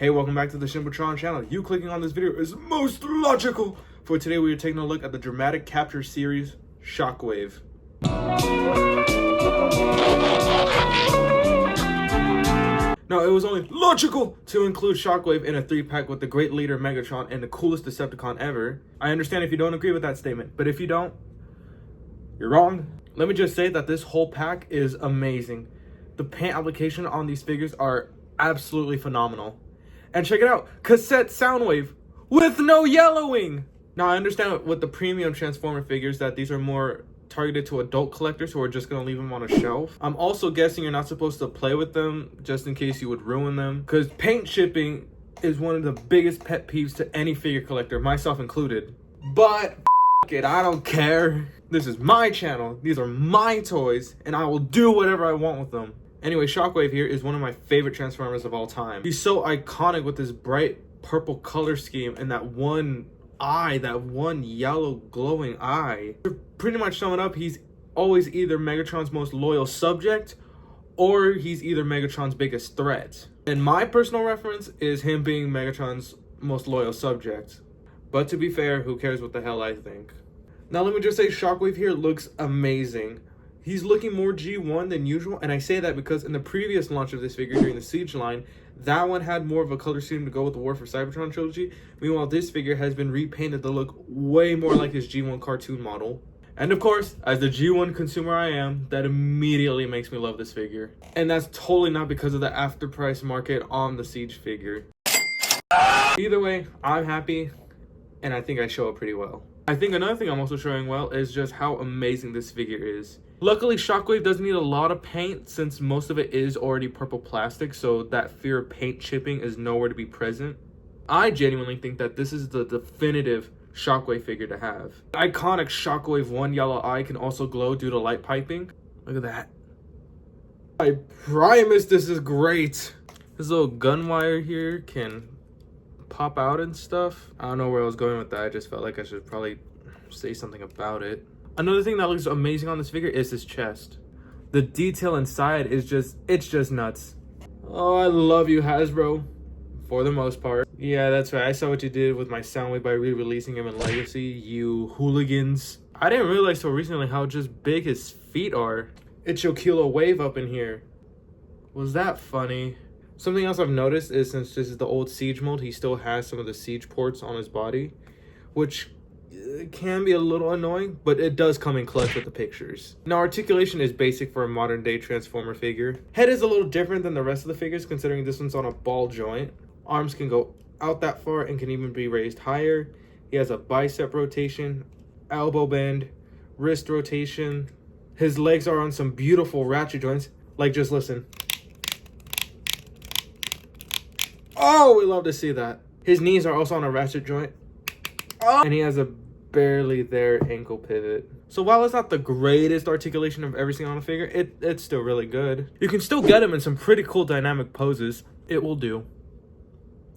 Hey, welcome back to the Shimbutron channel. You clicking on this video is most logical. For today, we are taking a look at the dramatic capture series, Shockwave. Now, it was only logical to include Shockwave in a 3-pack with the great leader Megatron and the coolest Decepticon ever. I understand if you don't agree with that statement, but if you don't, you're wrong. Let me just say that this whole pack is amazing. The paint application on these figures are absolutely phenomenal. And check it out, cassette Soundwave with no yellowing. Now, I understand with the premium Transformer figures that these are more targeted to adult collectors who are just gonna leave them on a shelf. I'm also guessing you're not supposed to play with them just in case you would ruin them, because paint chipping is one of the biggest pet peeves to any figure collector, myself included. But it, I don't care. This is my channel, these are my toys, and I will do whatever I want with them. Anyway, Shockwave here is one of my favorite Transformers of all time. He's so iconic with this bright purple color scheme and that one eye, that one yellow glowing eye. To pretty much sum it up, he's always either Megatron's most loyal subject or he's either Megatron's biggest threat. And my personal reference is him being Megatron's most loyal subject. But to be fair, who cares what the hell I think? Now let me just say, Shockwave here looks amazing. He's looking more G1 than usual, and I say that because in the previous launch of this figure during the Siege line, that one had more of a color scheme to go with the War for Cybertron trilogy. Meanwhile, this figure has been repainted to look way more like his G1 cartoon model. And of course, as the G1 consumer I am, that immediately makes me love this figure. And that's totally not because of the after price market on the Siege figure. Either way, I'm happy, and I think I show it pretty well. I think another thing I'm also showing well is just how amazing this figure is. Luckily, Shockwave doesn't need a lot of paint since most of it is already purple plastic, so that fear of paint chipping is nowhere to be present. I genuinely think that this is the definitive Shockwave figure to have. The iconic Shockwave one yellow eye can also glow due to light piping. Look at that. I promise this is great. This little gun wire here can pop out and stuff. I don't know where I was going with that. I just felt like I should probably say something about it. Another thing that looks amazing on this figure is his chest. The detail inside is it's just nuts. Oh, I love you, Hasbro. For the most part. Yeah, that's right. I saw what you did with my Soundwave by re-releasing him in Legacy, you hooligans. I didn't realize so recently how just big his feet are. It's your kilo wave up in here. Was that funny? Something else I've noticed is since this is the old Siege mold, he still has some of the Siege ports on his body, which can be a little annoying, but it does come in clutch with the pictures. Now, articulation is basic for a modern day Transformer figure. Head is a little different than the rest of the figures, considering this one's on a ball joint. Arms can go out that far and can even be raised higher. He has a bicep rotation, elbow bend, wrist rotation. His legs are on some beautiful ratchet joints, like just listen. Oh, we love to see that. His knees are also on a ratchet joint. Oh. And he has a barely there ankle pivot. So while it's not the greatest articulation I've ever seen on a figure, it's still really good. You can still get him in some pretty cool dynamic poses. It will do.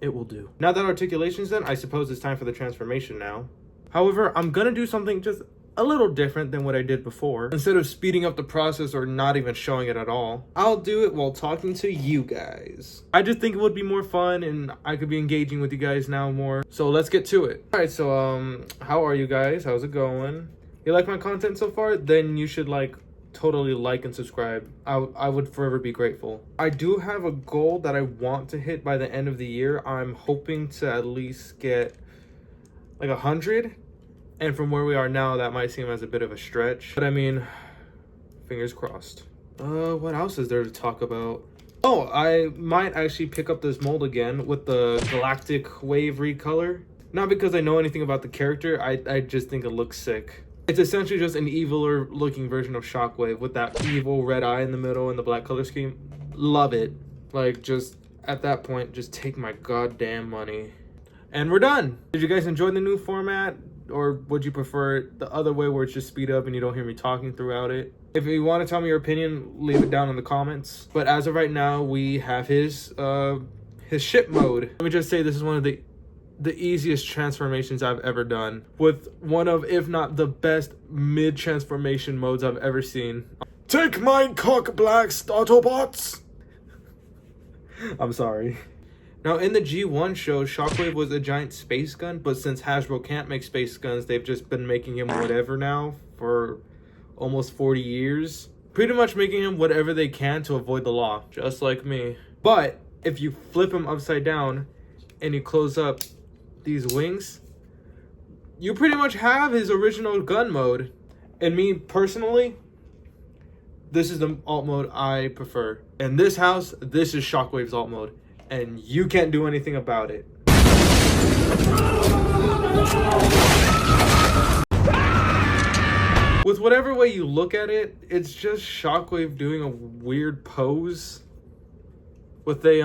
It will do. Now that articulation's done, I suppose it's time for the transformation now. However, I'm gonna do something just a little different than what I did before. Instead of speeding up the process or not even showing it at all, I'll do it while talking to you guys. I just think it would be more fun and I could be engaging with you guys now more. So let's get to it. All right, so how are you guys? How's it going? You like my content so far? Then you should totally like and subscribe. I would forever be grateful. I do have a goal that I want to hit by the end of the year. I'm hoping to at least get 100. And from where we are now, that might seem as a bit of a stretch. But I mean, fingers crossed. What else is there to talk about? Oh, I might actually pick up this mold again with the Galactic Wave recolor. Not because I know anything about the character, I just think it looks sick. It's essentially just an eviler looking version of Shockwave with that evil red eye in the middle and the black color scheme. Love it. Just at that point, just take my goddamn money. And we're done. Did you guys enjoy the new format? Or would you prefer the other way where it's just speed up and you don't hear me talking throughout it? If you want to tell me your opinion, leave it down in the comments. But as of right now, we have his ship mode. Let me just say this is one of the easiest transformations I've ever done. With one of, if not the best mid-transformation modes I've ever seen. Take mine, cock blacks, Autobots! I'm sorry. Now, in the G1 show, Shockwave was a giant space gun, but since Hasbro can't make space guns, they've just been making him whatever now for almost 40 years. Pretty much making him whatever they can to avoid the law, just like me. But if you flip him upside down and you close up these wings, you pretty much have his original gun mode. And me personally, this is the alt mode I prefer. In this house, this is Shockwave's alt mode, and you can't do anything about it. With whatever way you look at it, it's just Shockwave doing a weird pose with a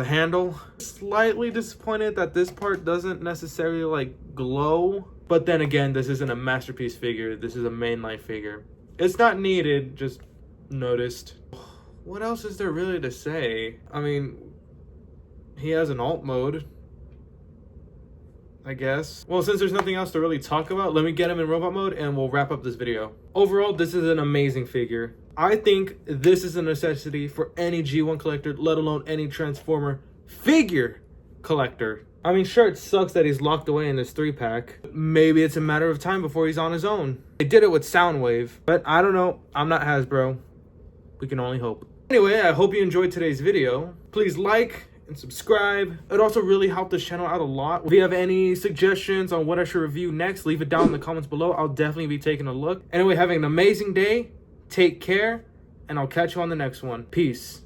handle. Slightly disappointed that this part doesn't necessarily like glow, but then again, this isn't a masterpiece figure. This is a mainline figure. It's not needed, just noticed. What else is there really to say? I mean, he has an alt mode, I guess. Well, since there's nothing else to really talk about, let me get him in robot mode and we'll wrap up this video. Overall, this is an amazing figure. I think this is a necessity for any G1 collector, let alone any Transformer figure collector. I mean, sure, it sucks that he's locked away in this 3-pack. Maybe it's a matter of time before he's on his own. They did it with Soundwave, but I don't know. I'm not Hasbro. We can only hope. Anyway, I hope you enjoyed today's video. Please like and subscribe. It also really helped this channel out a lot. If you have any suggestions on what I should review next, leave it down in the comments below. I'll definitely be taking a look. Anyway, having an amazing day. Take care, and I'll catch you on the next one. Peace.